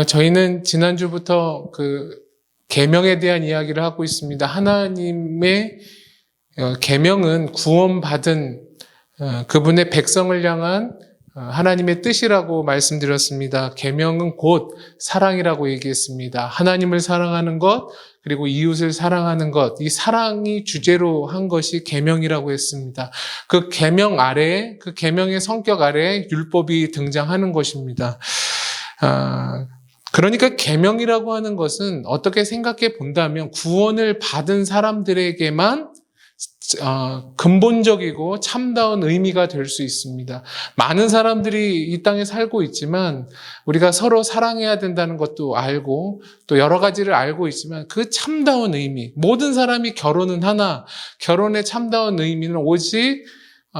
저희는 지난주부터 계명에 대한 이야기를 하고 있습니다. 하나님의 계명은 구원받은 그분의 백성을 향한 하나님의 뜻이라고 말씀드렸습니다. 계명은 곧 사랑이라고 얘기했습니다. 하나님을 사랑하는 것, 그리고 이웃을 사랑하는 것, 이 사랑이 주제로 한 것이 계명이라고 했습니다. 그 계명 아래에, 그 계명의 성격 아래에 율법이 등장하는 것입니다. 그러니까 계명이라고 하는 것은 어떻게 생각해 본다면 구원을 받은 사람들에게만 근본적이고 참다운 의미가 될 수 있습니다. 많은 사람들이 이 땅에 살고 있지만 우리가 서로 사랑해야 된다는 것도 알고 또 여러 가지를 알고 있지만 그 참다운 의미, 모든 사람이 결혼은 하나, 결혼의 참다운 의미는 오직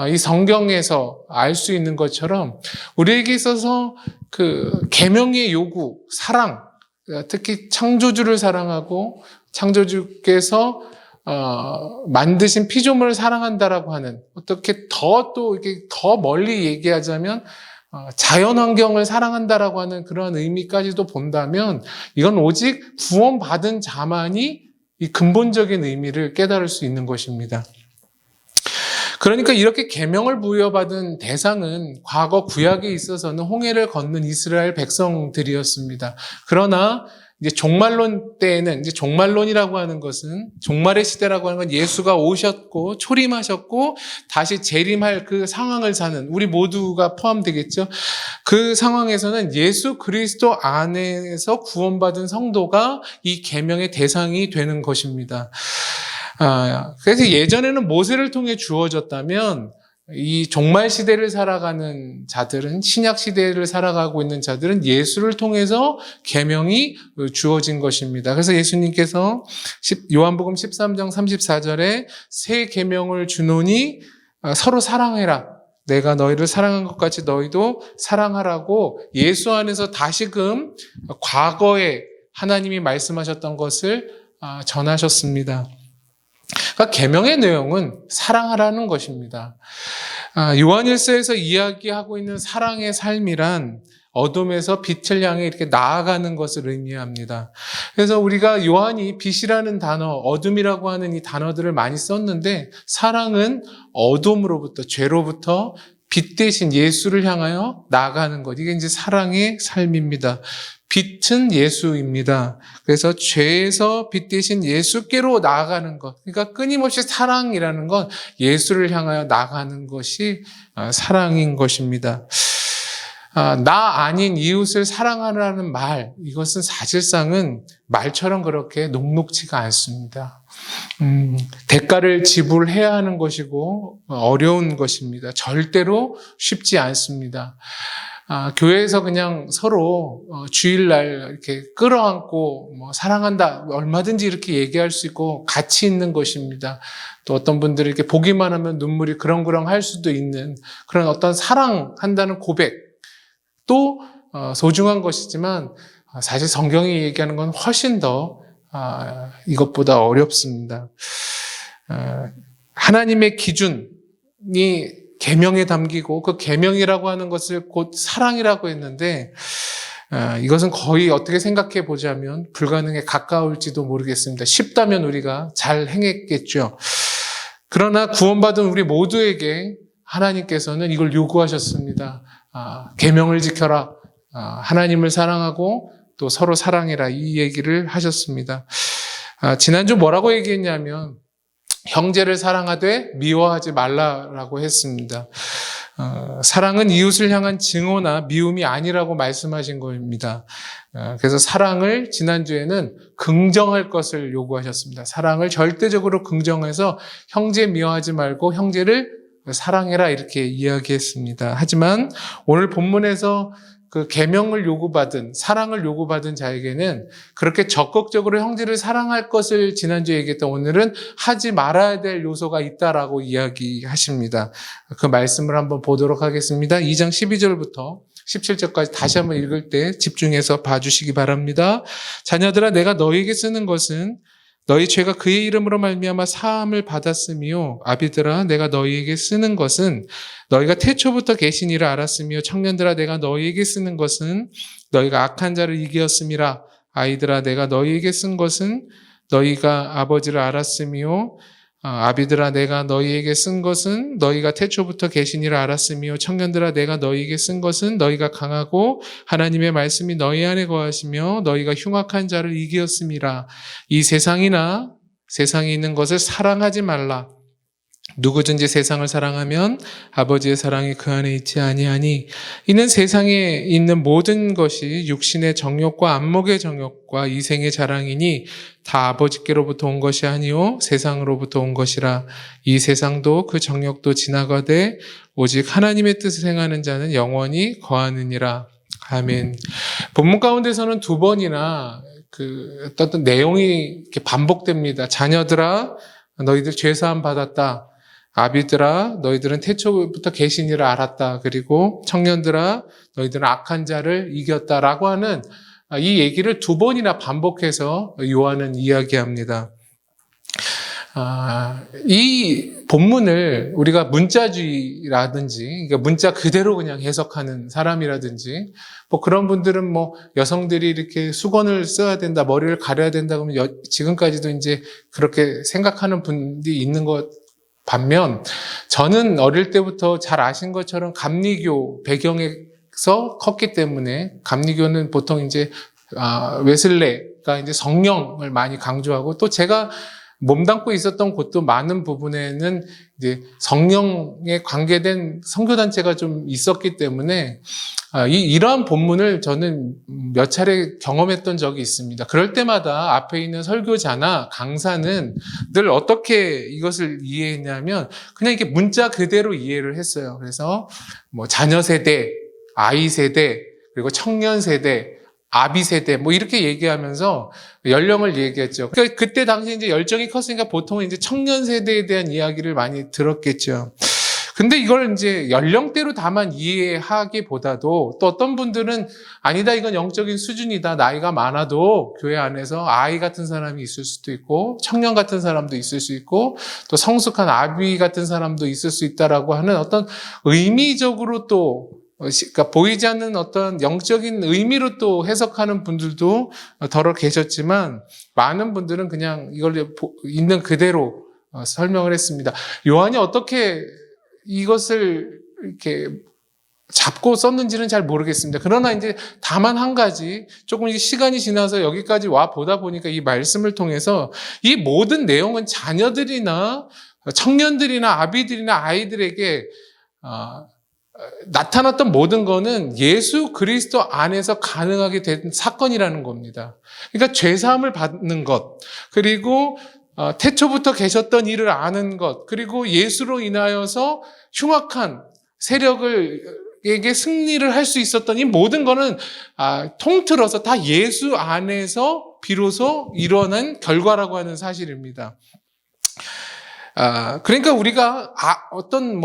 이 성경에서 알 수 있는 것처럼 우리에게 있어서 그 계명의 요구, 사랑, 특히 창조주를 사랑하고 창조주께서 만드신 피조물을 사랑한다라고 하는, 어떻게 더 멀리 얘기하자면 자연 환경을 사랑한다라고 하는 그런 의미까지도 본다면 이건 오직 구원받은 자만이 이 근본적인 의미를 깨달을 수 있는 것입니다. 그러니까 이렇게 계명을 부여받은 대상은 과거 구약에 있어서는 홍해를 건넌 이스라엘 백성들이었습니다. 그러나 이제 종말론 때에는, 이제 종말론이라고 하는 것은, 종말의 시대라고 하는 건 예수가 오셨고 초림하셨고 다시 재림할 그 상황을 사는 우리 모두가 포함되겠죠. 그 상황에서는 예수 그리스도 안에서 구원받은 성도가 이 계명의 대상이 되는 것입니다. 그래서 예전에는 모세를 통해 주어졌다면 이 종말 시대를 살아가는 자들은, 신약 시대를 살아가고 있는 자들은 예수를 통해서 계명이 주어진 것입니다. 그래서 예수님께서 요한복음 13장 34절에 새 계명을 주노니 서로 사랑해라. 내가 너희를 사랑한 것 같이 너희도 사랑하라고 예수 안에서 다시금 과거에 하나님이 말씀하셨던 것을 전하셨습니다. 그러니까 계명의 내용은 사랑하라는 것입니다. 요한일서에서 이야기하고 있는 사랑의 삶이란 어둠에서 빛을 향해 이렇게 나아가는 것을 의미합니다. 그래서 우리가 요한이 빛이라는 단어, 어둠이라고 하는 이 단어들을 많이 썼는데, 사랑은 어둠으로부터, 죄로부터 빛 대신 예수를 향하여 나아가는 것. 이게 이제 사랑의 삶입니다. 빛은 예수입니다. 그래서 죄에서 빛 대신 예수께로 나아가는 것. 그러니까 끊임없이 사랑이라는 건 예수를 향하여 나아가는 것이 사랑인 것입니다. 나 아닌 이웃을 사랑하라는 말, 이것은 사실상은 말처럼 그렇게 녹록지가 않습니다. 대가를 지불해야 하는 것이고 어려운 것입니다. 절대로 쉽지 않습니다. 교회에서 그냥 서로 주일날 이렇게 끌어안고 사랑한다 얼마든지 이렇게 얘기할 수 있고 가치 있는 것입니다. 또 어떤 분들이 이렇게 보기만 하면 눈물이 그렁그렁 할 수도 있는 그런 어떤 사랑한다는 고백 또 소중한 것이지만 사실 성경이 얘기하는 건 훨씬 더 이것보다 어렵습니다. 하나님의 기준이 계명에 담기고 그 계명이라고 하는 것을 곧 사랑이라고 했는데 이것은 거의 어떻게 생각해 보자면 불가능에 가까울지도 모르겠습니다. 쉽다면 우리가 잘 행했겠죠. 그러나 구원받은 우리 모두에게 하나님께서는 이걸 요구하셨습니다. 계명을 지켜라. 하나님을 사랑하고 또 서로 사랑해라. 이 얘기를 하셨습니다. 지난주 뭐라고 얘기했냐면 형제를 사랑하되 미워하지 말라라고 했습니다. 사랑은 이웃을 향한 증오나 미움이 아니라고 말씀하신 겁니다. 그래서 사랑을 지난주에는 긍정할 것을 요구하셨습니다. 사랑을 절대적으로 긍정해서 형제 미워하지 말고 형제를 사랑해라 이렇게 이야기했습니다. 하지만 오늘 본문에서 그 계명을 요구받은, 사랑을 요구받은 자에게는 그렇게 적극적으로 형제를 사랑할 것을 지난주에 얘기했던 오늘은 하지 말아야 될 요소가 있다라고 이야기하십니다. 그 말씀을 한번 보도록 하겠습니다. 2장 12절부터 17절까지 다시 한번 읽을 때 집중해서 봐주시기 바랍니다. 자녀들아, 내가 너희에게 쓰는 것은 너희 죄가 그의 이름으로 말미암아 사함을 받았으며, 아비들아 내가 너희에게 쓰는 것은 너희가 태초부터 계신 이를 알았으며, 청년들아 내가 너희에게 쓰는 것은 너희가 악한 자를 이기었음이라. 아이들아, 내가 너희에게 쓴 것은 너희가 아버지를 알았으며, 아비들아, 내가 너희에게 쓴 것은 너희가 태초부터 계시니라 알았으며, 청년들아, 내가 너희에게 쓴 것은 너희가 강하고 하나님의 말씀이 너희 안에 거하시며 너희가 흉악한 자를 이기었음이라. 이 세상이나 세상에 있는 것을 사랑하지 말라. 누구든지 세상을 사랑하면 아버지의 사랑이 그 안에 있지 아니하니, 이는 세상에 있는 모든 것이 육신의 정욕과 안목의 정욕과 이생의 자랑이니 다 아버지께로부터 온 것이 아니요 세상으로부터 온 것이라. 이 세상도 그 정욕도 지나가되 오직 하나님의 뜻을 행하는 자는 영원히 거하느니라. 아멘. 본문 가운데서는 두 번이나 어떤 내용이 이렇게 반복됩니다. 자녀들아, 너희들 죄사함 받았다. 아비들아, 너희들은 태초부터 계시니를 알았다. 그리고 청년들아, 너희들은 악한 자를 이겼다라고 하는 이 얘기를 두 번이나 반복해서 요한은 이야기합니다. 이 본문을 우리가 문자주의라든지, 그러니까 문자 그대로 그냥 해석하는 사람이라든지, 뭐 그런 분들은 뭐 여성들이 이렇게 수건을 써야 된다, 머리를 가려야 된다 그러면 지금까지도 이제 그렇게 생각하는 분들이 있는 것 반면, 저는 어릴 때부터 잘 아신 것처럼 감리교 배경에서 컸기 때문에, 감리교는 보통 이제 웨슬레가 이제 성령을 많이 강조하고, 또 제가 몸담고 있었던 곳도 많은 부분에는 이제 성령에 관계된 선교단체가 좀 있었기 때문에 이러한 본문을 저는 몇 차례 경험했던 적이 있습니다. 그럴 때마다 앞에 있는 설교자나 강사는 늘 어떻게 이것을 이해했냐면 그냥 이렇게 문자 그대로 이해를 했어요. 그래서 뭐 자녀 세대, 아이 세대, 그리고 청년 세대, 아비 세대, 뭐 이렇게 얘기하면서 연령을 얘기했죠. 그러니까 그때 당시 이제 열정이 컸으니까 보통은 이제 청년 세대에 대한 이야기를 많이 들었겠죠. 근데 이걸 이제 연령대로 다만 이해하기보다도 또 어떤 분들은 아니다, 이건 영적인 수준이다. 나이가 많아도 교회 안에서 아이 같은 사람이 있을 수도 있고 청년 같은 사람도 있을 수 있고 또 성숙한 아비 같은 사람도 있을 수 있다라고 하는 어떤 의미적으로 또 그러니까 보이지 않는 어떤 영적인 의미로 또 해석하는 분들도 더러 계셨지만 많은 분들은 그냥 이걸 있는 그대로 설명을 했습니다. 요한이 어떻게 이것을 이렇게 잡고 썼는지는 잘 모르겠습니다. 그러나 이제 다만 한 가지, 조금 시간이 지나서 여기까지 와 보다 보니까 이 말씀을 통해서 이 모든 내용은 자녀들이나 청년들이나 아비들이나 아이들에게 나타났던 모든 거는 예수 그리스도 안에서 가능하게 된 사건이라는 겁니다. 그러니까 죄사함을 받는 것, 그리고 태초부터 계셨던 일을 아는 것, 그리고 예수로 인하여서 흉악한 세력에게 승리를 할 수 있었던 이 모든 거는 통틀어서 다 예수 안에서 비로소 일어난 결과라고 하는 사실입니다. 그러니까 우리가 어떤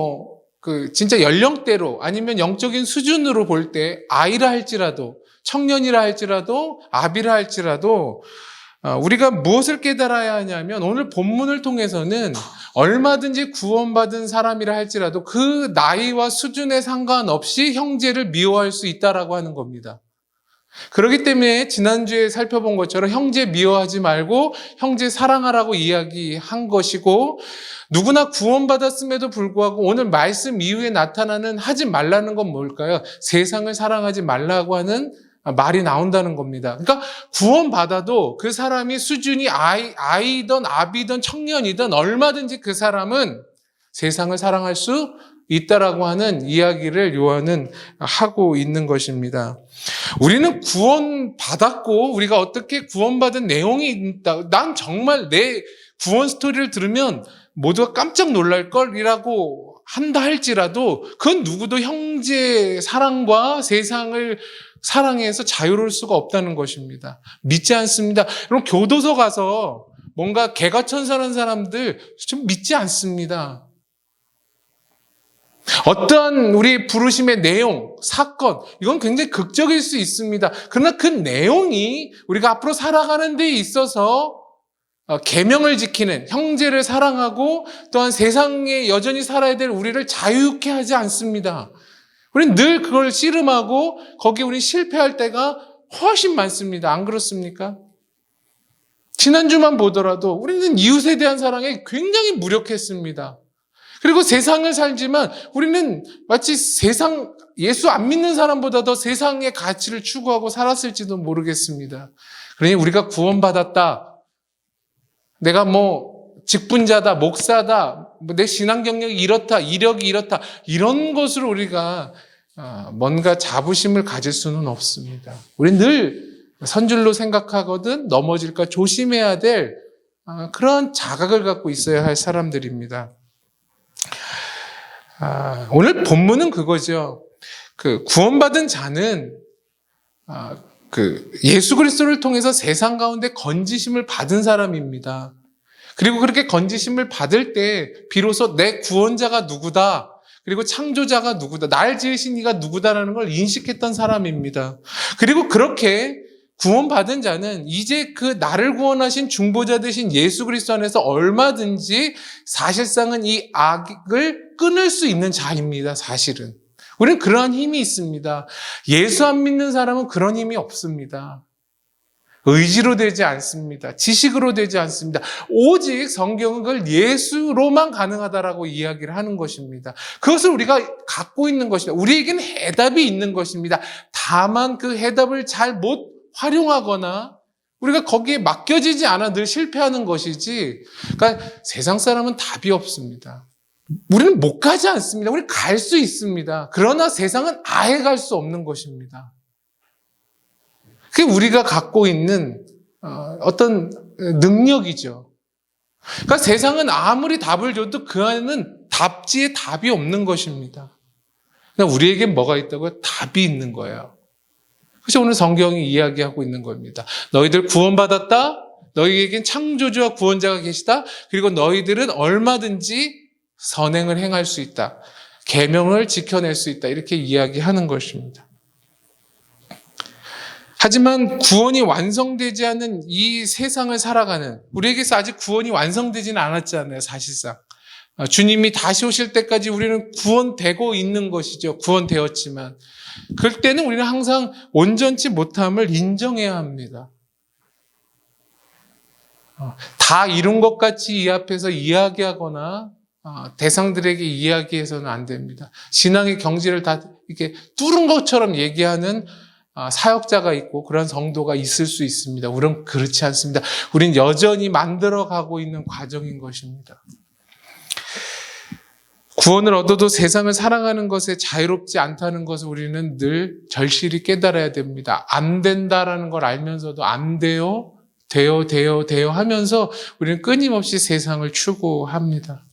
진짜 연령대로 아니면 영적인 수준으로 볼 때 아이라 할지라도 청년이라 할지라도 아비라 할지라도 우리가 무엇을 깨달아야 하냐면 오늘 본문을 통해서는 얼마든지 구원받은 사람이라 할지라도 그 나이와 수준에 상관없이 형제를 미워할 수 있다라고 하는 겁니다. 그렇기 때문에 지난주에 살펴본 것처럼 형제 미워하지 말고 형제 사랑하라고 이야기한 것이고, 누구나 구원받았음에도 불구하고 오늘 말씀 이후에 나타나는 하지 말라는 건 뭘까요? 세상을 사랑하지 말라고 하는 말이 나온다는 겁니다. 그러니까 구원받아도 그 사람이 수준이 아이든 아비든 청년이든 얼마든지 그 사람은 세상을 사랑할 수 있다라고 하는 이야기를 요한은 하고 있는 것입니다. 우리는 구원받았고 우리가 어떻게 구원받은 내용이 있다. 난 정말 내 구원 스토리를 들으면 모두가 깜짝 놀랄 걸이라고 한다 할지라도 그건 누구도 형제 사랑과 세상을 사랑해서 자유로울 수가 없다는 것입니다. 믿지 않습니다. 여러분, 교도소 가서 뭔가 개가천선한 사람들 좀 믿지 않습니다. 어떠한 우리 부르심의 내용, 사건, 이건 굉장히 극적일 수 있습니다. 그러나 그 내용이 우리가 앞으로 살아가는 데 있어서 계명을 지키는, 형제를 사랑하고 또한 세상에 여전히 살아야 될 우리를 자유케 하지 않습니다. 우리는 늘 그걸 씨름하고 거기에 우리 실패할 때가 훨씬 많습니다. 안 그렇습니까? 지난주만 보더라도 우리는 이웃에 대한 사랑에 굉장히 무력했습니다. 그리고 세상을 살지만 우리는 마치 예수 안 믿는 사람보다 더 세상의 가치를 추구하고 살았을지도 모르겠습니다. 그러니 우리가 구원받았다. 내가 직분자다, 목사다, 내 신앙 경력이 이렇다, 이력이 이렇다, 이런 것으로 우리가 뭔가 자부심을 가질 수는 없습니다. 우리는 늘 선줄로 생각하거든 넘어질까 조심해야 될 그런 자각을 갖고 있어야 할 사람들입니다. 오늘 본문은 그거죠. 구원받은 자는 예수 그리스도를 통해서 세상 가운데 건지심을 받은 사람입니다. 그리고 그렇게 건지심을 받을 때 비로소 내 구원자가 누구다. 그리고 창조자가 누구다. 날 지으신 이가 누구다라는 걸 인식했던 사람입니다. 그리고 그렇게 구원받은 자는 이제 나를 구원하신 중보자 되신 예수 그리스도 안에서 얼마든지 사실상은 이 악을 끊을 수 있는 자입니다. 사실은. 우리는 그러한 힘이 있습니다. 예수 안 믿는 사람은 그런 힘이 없습니다. 의지로 되지 않습니다. 지식으로 되지 않습니다. 오직 성경은 그걸 예수로만 가능하다라고 이야기를 하는 것입니다. 그것을 우리가 갖고 있는 것입니다. 우리에게는 해답이 있는 것입니다. 다만 그 해답을 잘 못 활용하거나 우리가 거기에 맡겨지지 않아 늘 실패하는 것이지, 그러니까 세상 사람은 답이 없습니다. 우리는 못 가지 않습니다. 우리는 갈 수 있습니다. 그러나 세상은 아예 갈 수 없는 것입니다. 그게 우리가 갖고 있는 어떤 능력이죠. 그러니까 세상은 아무리 답을 줘도 그 안에는 답지에 답이 없는 것입니다. 그러니까 우리에겐 뭐가 있다고요? 답이 있는 거예요. 그래서 오늘 성경이 이야기하고 있는 겁니다. 너희들 구원받았다. 너희에겐 창조주와 구원자가 계시다. 그리고 너희들은 얼마든지 선행을 행할 수 있다. 계명을 지켜낼 수 있다. 이렇게 이야기하는 것입니다. 하지만 구원이 완성되지 않는 이 세상을 살아가는, 우리에게서 아직 구원이 완성되지는 않았잖아요. 사실상 주님이 다시 오실 때까지 우리는 구원되고 있는 것이죠. 구원되었지만 그때는 우리는 항상 온전치 못함을 인정해야 합니다. 다 이룬 것 같이 이 앞에서 이야기하거나 대상들에게 이야기해서는 안 됩니다. 신앙의 경지를 다 이렇게 뚫은 것처럼 얘기하는 사역자가 있고 그런 성도가 있을 수 있습니다. 우리는 그렇지 않습니다. 우린 여전히 만들어가고 있는 과정인 것입니다. 구원을 얻어도 세상을 살아가는 것에 자유롭지 않다는 것을 우리는 늘 절실히 깨달아야 됩니다. 안 된다라는 걸 알면서도 안 돼요, 돼요 하면서 우리는 끊임없이 세상을 추구합니다.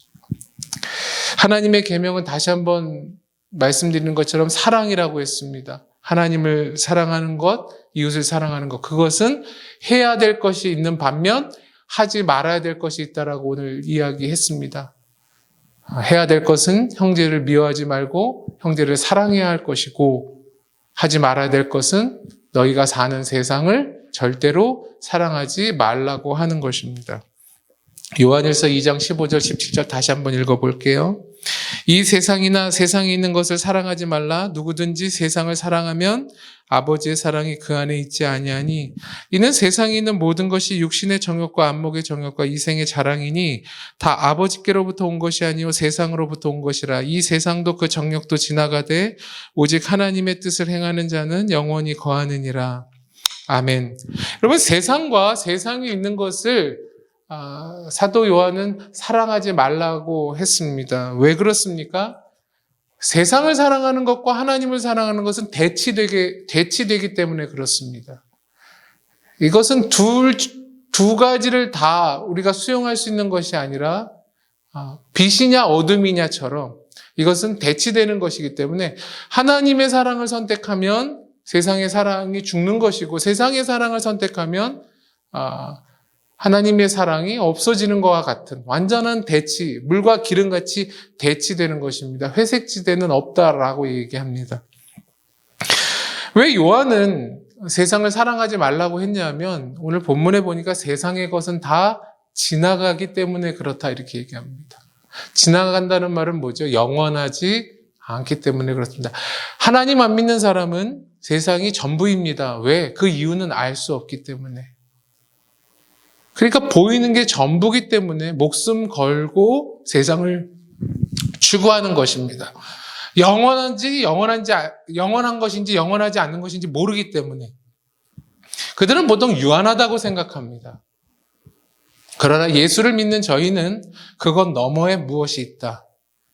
하나님의 계명은 다시 한번 말씀드리는 것처럼 사랑이라고 했습니다. 하나님을 사랑하는 것, 이웃을 사랑하는 것, 그것은 해야 될 것이 있는 반면 하지 말아야 될 것이 있다라고 오늘 이야기했습니다. 해야 될 것은 형제를 미워하지 말고 형제를 사랑해야 할 것이고, 하지 말아야 될 것은 너희가 사는 세상을 절대로 사랑하지 말라고 하는 것입니다. 요한일서 2장 15절 17절 다시 한번 읽어볼게요. 이 세상이나 세상에 있는 것을 사랑하지 말라. 누구든지 세상을 사랑하면 아버지의 사랑이 그 안에 있지 아니하니, 이는 세상에 있는 모든 것이 육신의 정욕과 안목의 정욕과 이생의 자랑이니 다 아버지께로부터 온 것이 아니요 세상으로부터 온 것이라. 이 세상도 그 정욕도 지나가되 오직 하나님의 뜻을 행하는 자는 영원히 거하느니라. 아멘. 여러분, 세상과 세상에 있는 것을 사도 요한은 사랑하지 말라고 했습니다. 왜 그렇습니까? 세상을 사랑하는 것과 하나님을 사랑하는 것은 대치되기 때문에 그렇습니다. 이것은 두 가지를 다 우리가 수용할 수 있는 것이 아니라 빛이냐 어둠이냐처럼 이것은 대치되는 것이기 때문에 하나님의 사랑을 선택하면 세상의 사랑이 죽는 것이고, 세상의 사랑을 선택하면 하나님의 사랑이 없어지는 것과 같은 완전한 대치, 물과 기름같이 대치되는 것입니다. 회색지대는 없다라고 얘기합니다. 왜 요한은 세상을 사랑하지 말라고 했냐면, 오늘 본문에 보니까 세상의 것은 다 지나가기 때문에 그렇다 이렇게 얘기합니다. 지나간다는 말은 뭐죠? 영원하지 않기 때문에 그렇습니다. 하나님 안 믿는 사람은 세상이 전부입니다. 왜? 그 이유는 알 수 없기 때문에. 그러니까 보이는 게 전부기 때문에 목숨 걸고 세상을 추구하는 것입니다. 영원한 것인지 영원하지 않는 것인지 모르기 때문에. 그들은 보통 유한하다고 생각합니다. 그러나 예수를 믿는 저희는 그것 너머에 무엇이 있다.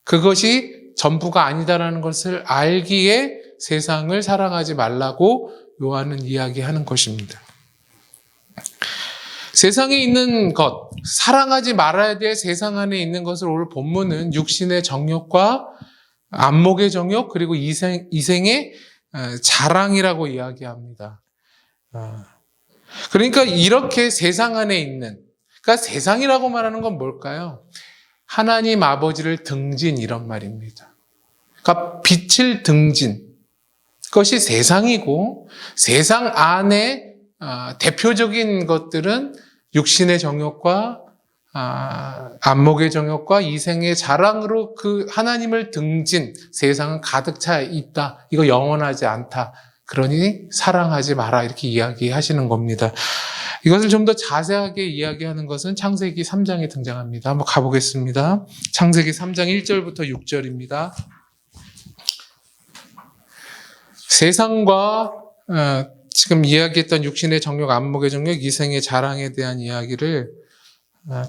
그것이 전부가 아니다라는 것을 알기에 세상을 사랑하지 말라고 요한은 이야기하는 것입니다. 세상에 있는 것, 사랑하지 말아야 될 세상 안에 있는 것을 오늘 본문은 육신의 정욕과 안목의 정욕 그리고 이생의 자랑이라고 이야기합니다. 그러니까 이렇게 세상 안에 있는, 그러니까 세상이라고 말하는 건 뭘까요? 하나님 아버지를 등진 이런 말입니다. 그러니까 빛을 등진 그것이 세상이고 세상 안에 대표적인 것들은 육신의 정욕과 안목의 정욕과 이생의 자랑으로 그 하나님을 등진 세상은 가득 차 있다. 이거 영원하지 않다. 그러니 사랑하지 마라. 이렇게 이야기하시는 겁니다. 이것을 좀 더 자세하게 이야기하는 것은 창세기 3장에 등장합니다. 한번 가보겠습니다. 창세기 3장 1절부터 6절입니다. 세상과 지금 이야기했던 육신의 정욕, 안목의 정욕, 이생의 자랑에 대한 이야기를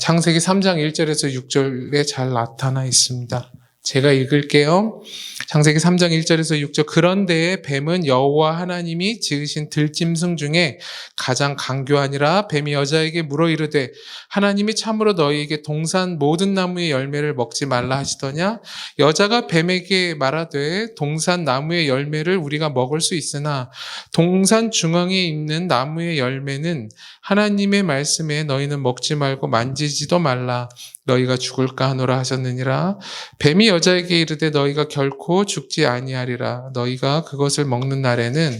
창세기 3장 1절에서 6절에 잘 나타나 있습니다. 제가 읽을게요. 창세기 3장 1절에서 6절. 그런데 뱀은 여호와 하나님이 지으신 들짐승 중에 가장 강교하니라. 뱀이 여자에게 물어 이르되 하나님이 참으로 너희에게 동산 모든 나무의 열매를 먹지 말라 하시더냐. 여자가 뱀에게 말하되 동산 나무의 열매를 우리가 먹을 수 있으나 동산 중앙에 있는 나무의 열매는 하나님의 말씀에 너희는 먹지 말고 만지지도 말라. 너희가 죽을까 하노라 하셨느니라. 뱀이 여자에게 이르되 너희가 결코 죽지 아니하리라. 너희가 그것을 먹는 날에는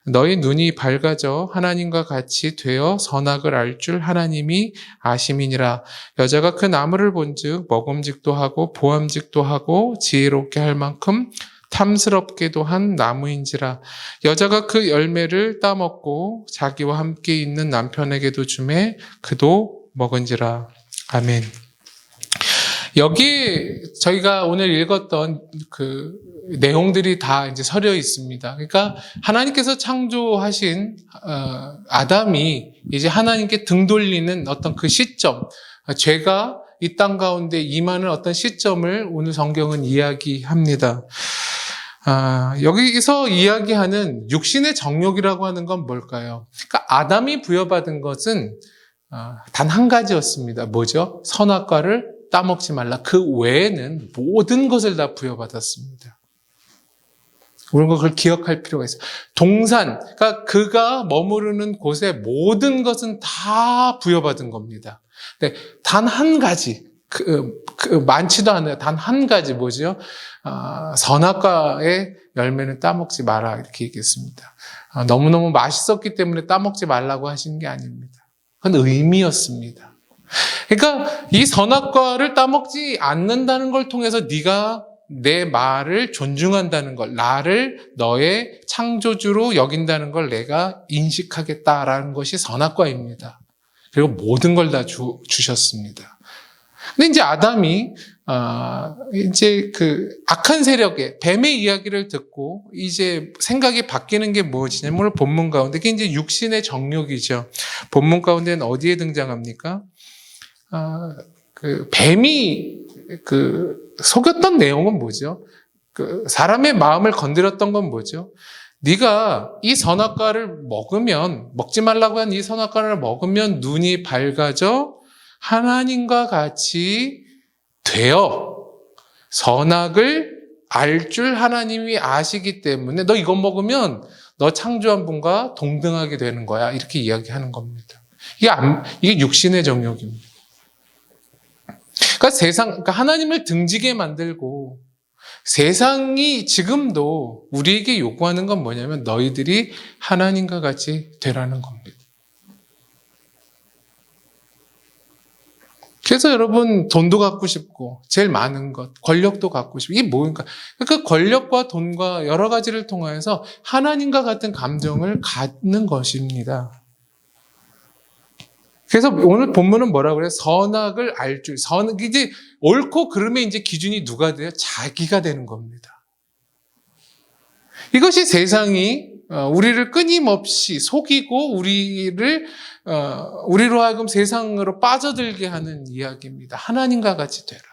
너희 눈이 밝아져 하나님과 같이 되어 선악을 알 줄 하나님이 아심이니라. 여자가 그 나무를 본즉 먹음직도 하고 보암직도 하고 지혜롭게 할 만큼 탐스럽게도 한 나무인지라. 여자가 그 열매를 따먹고 자기와 함께 있는 남편에게도 주매 그도 먹은지라. 아멘. 여기 저희가 오늘 읽었던 그 내용들이 다 이제 서려 있습니다. 그러니까 하나님께서 창조하신 아담이 이제 하나님께 등 돌리는 어떤 그 시점, 죄가 이 땅 가운데 임하는 어떤 시점을 오늘 성경은 이야기합니다. 여기서 이야기하는 육신의 정욕이라고 하는 건 뭘까요? 그러니까 아담이 부여받은 것은 단 한 가지였습니다. 뭐죠? 선악과를 따먹지 말라. 그 외에는 모든 것을 다 부여받았습니다. 우리가 그걸 기억할 필요가 있어요. 동산, 그러니까 그가 머무르는 곳에 모든 것은 다 부여받은 겁니다. 근데 단 한 가지, 많지도 않아요. 단 한 가지 뭐죠? 선악과의 열매는 따먹지 마라. 이렇게 얘기했습니다. 너무너무 맛있었기 때문에 따먹지 말라고 하신 게 아닙니다. 그건 의미였습니다. 그러니까 이 선악과를 따먹지 않는다는 걸 통해서 네가 내 말을 존중한다는 걸, 나를 너의 창조주로 여긴다는 걸 내가 인식하겠다라는 것이 선악과입니다. 그리고 모든 걸 다 주셨습니다. 근데 이제 아담이 이제 그 악한 세력의 뱀의 이야기를 듣고 이제 생각이 바뀌는 게 무엇이냐면 오늘 본문 가운데 그게 이제 육신의 정욕이죠. 본문 가운데는 어디에 등장합니까? 그 뱀이 속였던 내용은 뭐죠? 그 사람의 마음을 건드렸던 건 뭐죠? 네가 이 선악과를 먹지 말라고 한 이 선악과를 먹으면 눈이 밝아져 하나님과 같이 되어 선악을 알 줄 하나님이 아시기 때문에 너 이거 먹으면 너 창조한 분과 동등하게 되는 거야. 이렇게 이야기하는 겁니다. 이게 육신의 정욕입니다. 그러니까 하나님을 등지게 만들고 세상이 지금도 우리에게 요구하는 건 뭐냐면 너희들이 하나님과 같이 되라는 겁니다. 그래서 여러분 돈도 갖고 싶고 제일 많은 것, 권력도 갖고 싶고 이게 뭐니까 그 권력과 돈과 여러 가지를 통해서 하나님과 같은 감정을 갖는 것입니다. 그래서 오늘 본문은 뭐라고 그래요? 선악을 알 줄. 이제 옳고 그름의 이제 기준이 누가 돼요? 자기가 되는 겁니다. 이것이 세상이 우리를 끊임없이 속이고 우리로 하여금 세상으로 빠져들게 하는 이야기입니다. 하나님과 같이 되라.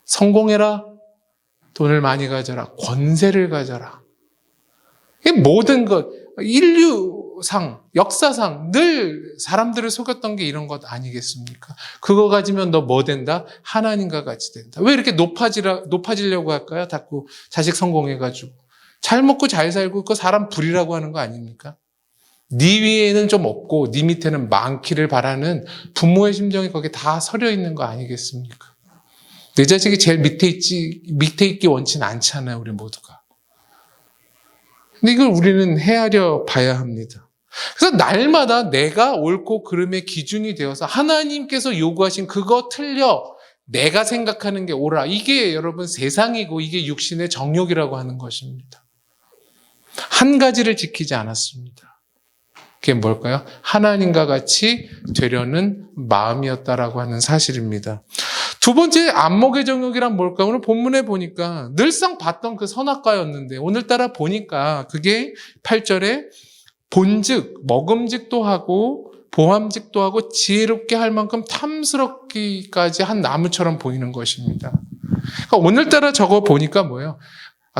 성공해라. 돈을 많이 가져라. 권세를 가져라. 이 모든 것, 인류상, 역사상 늘 사람들을 속였던 게 이런 것 아니겠습니까? 그거 가지면 너 뭐 된다? 하나님과 같이 된다. 왜 이렇게 높아지려고 할까요? 자꾸 자식 성공해가지고. 잘 먹고 잘 살고 그 사람 불이라고 하는 거 아닙니까? 네 위에는 좀 없고 네 밑에는 많기를 바라는 부모의 심정이 거기에 다 서려 있는 거 아니겠습니까? 내 자식이 제일 밑에 있기 원치는 않잖아요, 우리 모두가. 근데 이걸 우리는 헤아려 봐야 합니다. 그래서 날마다 내가 옳고 그름의 기준이 되어서 하나님께서 요구하신 그거 틀려 내가 생각하는 게 옳아. 이게 여러분 세상이고 이게 육신의 정욕이라고 하는 것입니다. 한 가지를 지키지 않았습니다. 그게 뭘까요? 하나님과 같이 되려는 마음이었다라고 하는 사실입니다. 두 번째 안목의 정욕이란 뭘까요? 오늘 본문에 보니까 늘상 봤던 그 선악과였는데 오늘따라 보니까 그게 8절에 본즉 먹음직도 하고 보암직도 하고 지혜롭게 할 만큼 탐스럽기까지 한 나무처럼 보이는 것입니다. 그러니까 오늘따라 저거 보니까 뭐예요?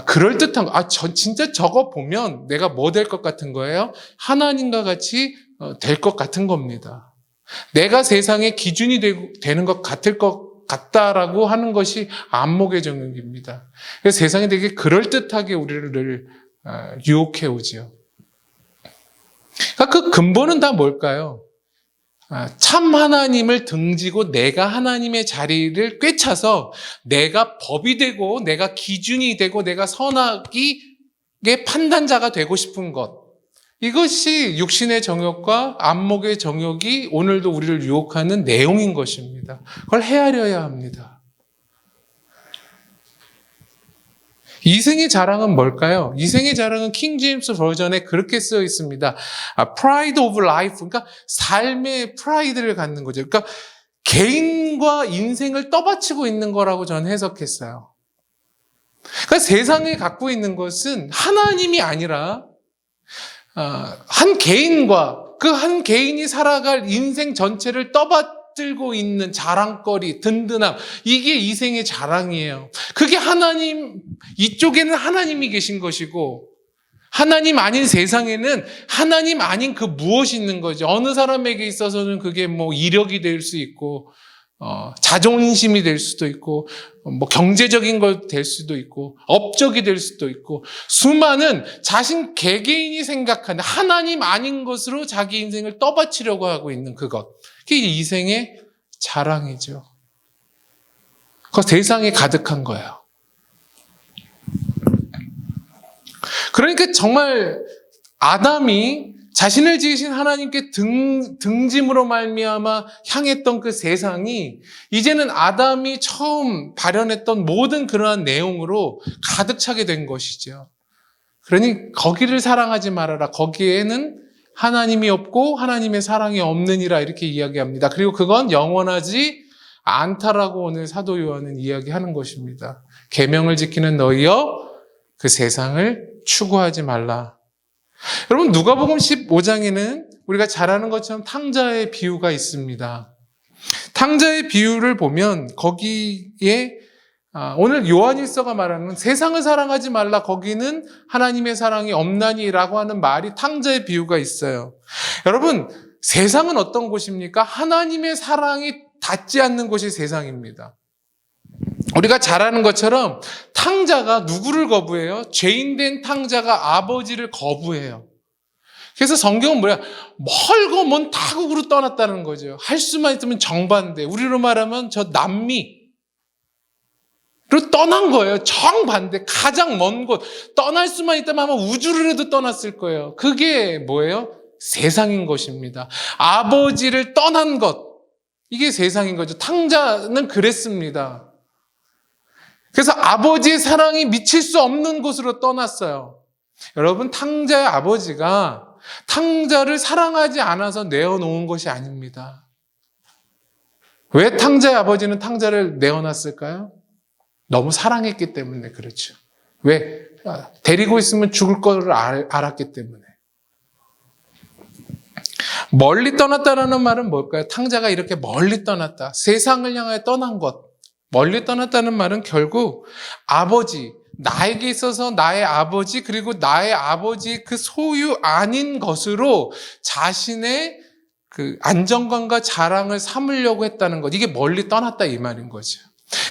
그럴듯한 거. 진짜 저거 보면 내가 뭐 될 것 같은 거예요? 하나님과 같이 될 것 같은 겁니다. 내가 세상의 기준이 되는 것 같다라고 하는 것이 안목의 정욕입니다. 그래서 세상이 되게 그럴듯하게 우리를 유혹해 오지요. 그러니까 그 근본은 다 뭘까요? 참 하나님을 등지고 내가 하나님의 자리를 꿰차서 내가 법이 되고 내가 기준이 되고 내가 선악의 판단자가 되고 싶은 것. 이것이 육신의 정욕과 안목의 정욕이 오늘도 우리를 유혹하는 내용인 것입니다. 그걸 헤아려야 합니다. 이생의 자랑은 뭘까요? 이생의 자랑은 킹 제임스 버전에 그렇게 쓰여 있습니다. Pride of life, 그러니까 삶의 프라이드를 갖는 거죠. 그러니까 개인과 인생을 떠받치고 있는 거라고 저는 해석했어요. 그러니까 세상에 갖고 있는 것은 하나님이 아니라 한 개인과 그 한 개인이 살아갈 인생 전체를 떠받들고 있는 자랑거리, 든든함, 이게 이생의 자랑이에요. 그게 하나님, 이쪽에는 하나님이 계신 것이고 하나님 아닌 세상에는 하나님 아닌 그 무엇이 있는 거죠. 어느 사람에게 있어서는 그게 뭐 이력이 될 수 있고 자존심이 될 수도 있고 뭐 경제적인 것 될 수도 있고 업적이 될 수도 있고 수많은 자신 개개인이 생각하는 하나님 아닌 것으로 자기 인생을 떠받치려고 하고 있는 그것, 그게 이생의 자랑이죠. 그 세상에 가득한 거예요. 그러니까 정말 아담이 자신을 지으신 하나님께 등짐으로 말미암아 향했던 그 세상이 이제는 아담이 처음 발현했던 모든 그러한 내용으로 가득 차게 된 것이죠. 그러니 거기를 사랑하지 말아라. 거기에는 하나님이 없고 하나님의 사랑이 없느니라 이렇게 이야기합니다. 그리고 그건 영원하지 않다라고 오늘 사도 요한은 이야기하는 것입니다. 계명을 지키는 너희여 그 세상을 추구하지 말라. 여러분 누가복음 15장에는 우리가 잘 아는 것처럼 탕자의 비유가 있습니다. 탕자의 비유를 보면 거기에 오늘 요한일서가 말하는 세상을 사랑하지 말라 거기는 하나님의 사랑이 없나니라고 하는 말이 탕자의 비유가 있어요. 여러분 세상은 어떤 곳입니까? 하나님의 사랑이 닿지 않는 곳이 세상입니다. 우리가 잘 아는 것처럼 탕자가 누구를 거부해요? 죄인된 탕자가 아버지를 거부해요. 그래서 성경은 뭐야? 헐거먼 타국으로 떠났다는 거죠. 할 수만 있으면 정반대. 우리로 말하면 저 남미로 떠난 거예요. 정반대. 가장 먼 곳. 떠날 수만 있다면 아마 우주로라도 떠났을 거예요. 그게 뭐예요? 세상인 것입니다. 아버지를 떠난 것. 이게 세상인 거죠. 탕자는 그랬습니다. 그래서 아버지의 사랑이 미칠 수 없는 곳으로 떠났어요. 여러분, 탕자의 아버지가 탕자를 사랑하지 않아서 내어놓은 것이 아닙니다. 왜 탕자의 아버지는 탕자를 내어놨을까요? 너무 사랑했기 때문에 그렇죠. 왜? 데리고 있으면 죽을 거를 알았기 때문에. 멀리 떠났다라는 말은 뭘까요? 탕자가 이렇게 멀리 떠났다. 세상을 향하여 떠난 것. 멀리 떠났다는 말은 결국 아버지, 나에게 있어서 나의 아버지, 그리고 나의 아버지의 그 소유 아닌 것으로 자신의 그 안정감과 자랑을 삼으려고 했다는 것. 이게 멀리 떠났다 이 말인 거죠.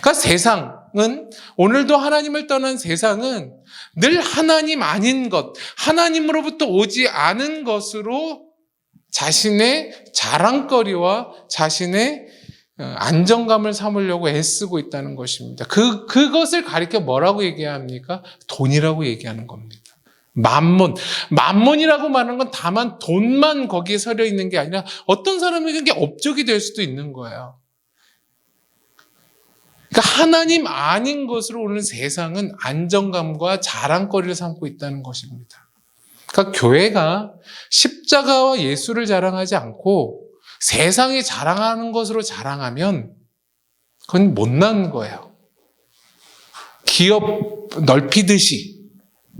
그러니까 세상은, 오늘도 하나님을 떠난 세상은 늘 하나님 아닌 것, 하나님으로부터 오지 않은 것으로 자신의 자랑거리와 자신의 안정감을 삼으려고 애쓰고 있다는 것입니다. 그것을 가리켜 뭐라고 얘기해야 합니까? 돈이라고 얘기하는 겁니다. 만몬이라고 말하는 건 다만 돈만 거기에 서려 있는 게 아니라 어떤 사람에게 그게 업적이 될 수도 있는 거예요. 그러니까 하나님 아닌 것으로 오늘 세상은 안정감과 자랑거리를 삼고 있다는 것입니다. 그러니까 교회가 십자가와 예수를 자랑하지 않고 세상이 자랑하는 것으로 자랑하면 그건 못난 거예요. 기업 넓히듯이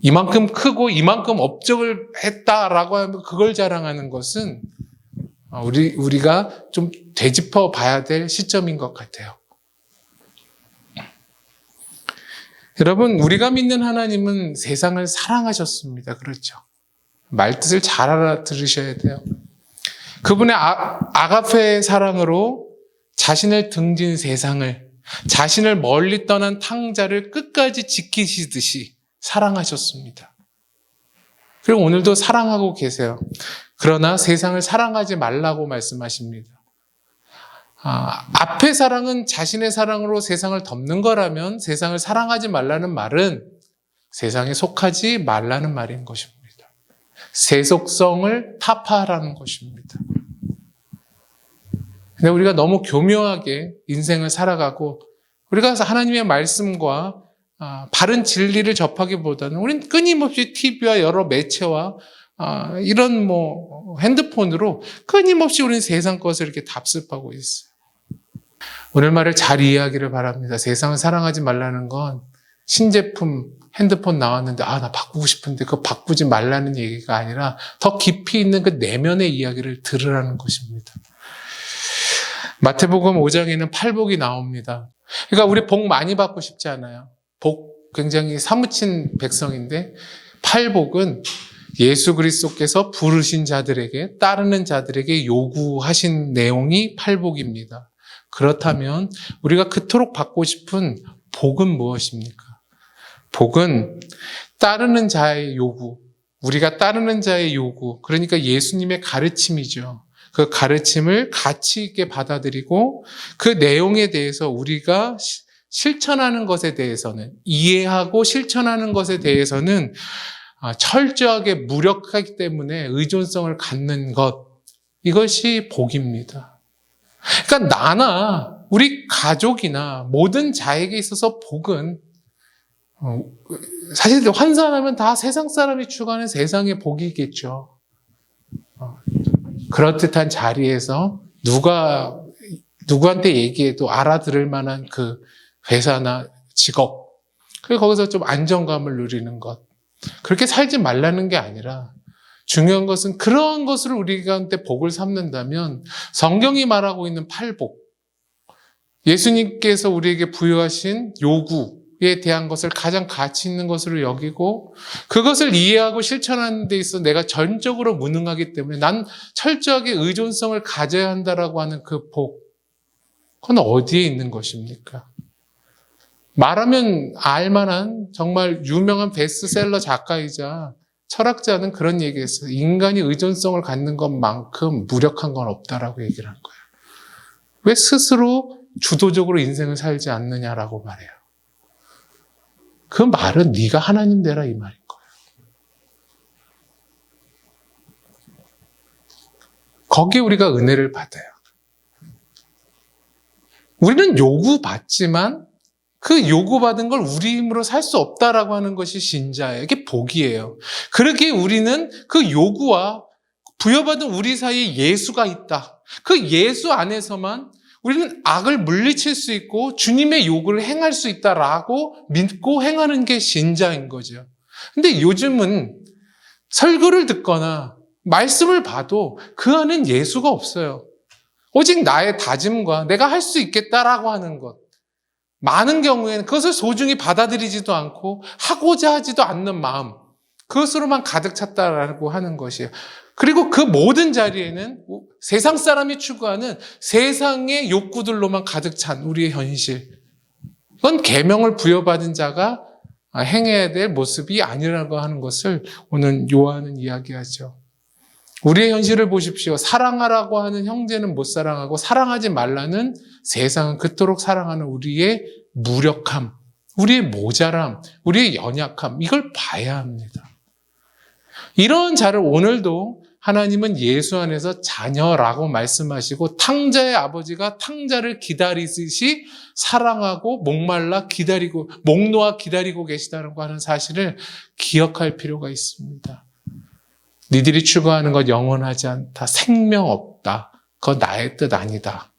이만큼 크고 이만큼 업적을 했다라고 하면 그걸 자랑하는 것은 우리가 좀 되짚어 봐야 될 시점인 것 같아요. 여러분, 우리가 믿는 하나님은 세상을 사랑하셨습니다. 그렇죠? 말뜻을 잘 알아들으셔야 돼요. 그분의 아가페의 사랑으로 자신을 등진 세상을, 자신을 멀리 떠난 탕자를 끝까지 지키시듯이 사랑하셨습니다. 그리고 오늘도 사랑하고 계세요. 그러나 세상을 사랑하지 말라고 말씀하십니다. 앞의 사랑은 자신의 사랑으로 세상을 덮는 거라면 세상을 사랑하지 말라는 말은 세상에 속하지 말라는 말인 것입니다. 세속성을 타파하라는 것입니다. 근데 우리가 너무 교묘하게 인생을 살아가고 우리가 하나님의 말씀과 바른 진리를 접하기보다는 우리는 끊임없이 TV와 여러 매체와 이런 핸드폰으로 끊임없이 우리는 세상 것을 이렇게 답습하고 있어요. 오늘 말을 잘 이해하기를 바랍니다. 세상을 사랑하지 말라는 건 신제품 핸드폰 나왔는데 나 바꾸고 싶은데 그거 바꾸지 말라는 얘기가 아니라 더 깊이 있는 그 내면의 이야기를 들으라는 것입니다. 마태복음 5장에는 팔복이 나옵니다. 그러니까 우리 복 많이 받고 싶지 않아요. 복 굉장히 사무친 백성인데 팔복은 예수 그리스도께서 부르신 자들에게, 따르는 자들에게 요구하신 내용이 팔복입니다. 그렇다면 우리가 그토록 받고 싶은 복은 무엇입니까? 복은 따르는 자의 요구, 우리가 따르는 자의 요구, 그러니까 예수님의 가르침이죠. 그 가르침을 가치 있게 받아들이고 그 내용에 대해서 우리가 실천하는 것에 대해서는, 이해하고 실천하는 것에 대해서는 철저하게 무력하기 때문에 의존성을 갖는 것, 이것이 복입니다. 그러니까 나나 우리 가족이나 모든 자에게 있어서 복은 사실 환산하면 다 세상 사람이 추구하는 세상의 복이겠죠. 그럴듯한 자리에서 누구한테 얘기해도 알아들을 만한 그 회사나 직업, 그리고 거기서 좀 안정감을 누리는 것, 그렇게 살지 말라는 게 아니라 중요한 것은 그러한 것을 우리가 복을 삼는다면 성경이 말하고 있는 팔복, 예수님께서 우리에게 부여하신 요구에 대한 것을 가장 가치 있는 것으로 여기고 그것을 이해하고 실천하는 데 있어 내가 전적으로 무능하기 때문에 난 철저하게 의존성을 가져야 한다라고 하는 그 복, 그건 어디에 있는 것입니까? 말하면 알만한 정말 유명한 베스트셀러 작가이자 철학자는 그런 얘기했어요. 인간이 의존성을 갖는 것만큼 무력한 건 없다라고 얘기를 한 거예요. 왜 스스로 주도적으로 인생을 살지 않느냐라고 말해요. 그 말은 네가 하나님 되라 이 말인 거예요. 거기에 우리가 은혜를 받아요. 우리는 요구받지만 그 요구받은 걸 우리 힘으로 살 수 없다라고 하는 것이 신자예요. 이게 복이에요. 그러기에 우리는 그 요구와 부여받은 우리 사이에 예수가 있다. 그 예수 안에서만 우리는 악을 물리칠 수 있고 주님의 요구를 행할 수 있다라고 믿고 행하는 게 신자인 거죠. 근데 요즘은 설교를 듣거나 말씀을 봐도 그 안엔 예수가 없어요. 오직 나의 다짐과 내가 할 수 있겠다라고 하는 것. 많은 경우에는 그것을 소중히 받아들이지도 않고 하고자 하지도 않는 마음. 그것으로만 가득 찼다라고 하는 것이에요. 그리고 그 모든 자리에는 세상 사람이 추구하는 세상의 욕구들로만 가득 찬 우리의 현실. 그건 계명을 부여받은 자가 행해야 될 모습이 아니라고 하는 것을 오늘 요한은 이야기하죠. 우리의 현실을 보십시오. 사랑하라고 하는 형제는 못 사랑하고 사랑하지 말라는 세상은 그토록 사랑하는 우리의 무력함, 우리의 모자람, 우리의 연약함, 이걸 봐야 합니다. 이런 자를 오늘도 하나님은 예수 안에서 자녀라고 말씀하시고 탕자의 아버지가 탕자를 기다리듯이 사랑하고 목말라 기다리고 목 놓아 기다리고 계시다는 하는 사실을 기억할 필요가 있습니다. 니들이 추구하는 것 영원하지 않다. 생명 없다. 그건 나의 뜻 아니다.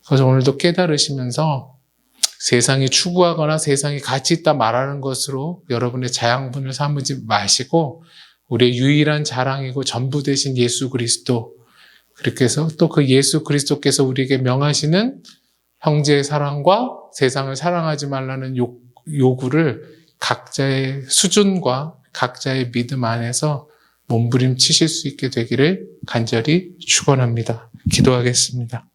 그래서 오늘도 깨달으시면서 세상이 추구하거나 세상이 가치 있다 말하는 것으로 여러분의 자양분을 삼지 마시고 우리의 유일한 자랑이고 전부 되신 예수 그리스도, 그렇게 해서 또 그 예수 그리스도께서 우리에게 명하시는 형제의 사랑과 세상을 사랑하지 말라는 요구를 각자의 수준과 각자의 믿음 안에서 몸부림치실 수 있게 되기를 간절히 축원합니다. 기도하겠습니다.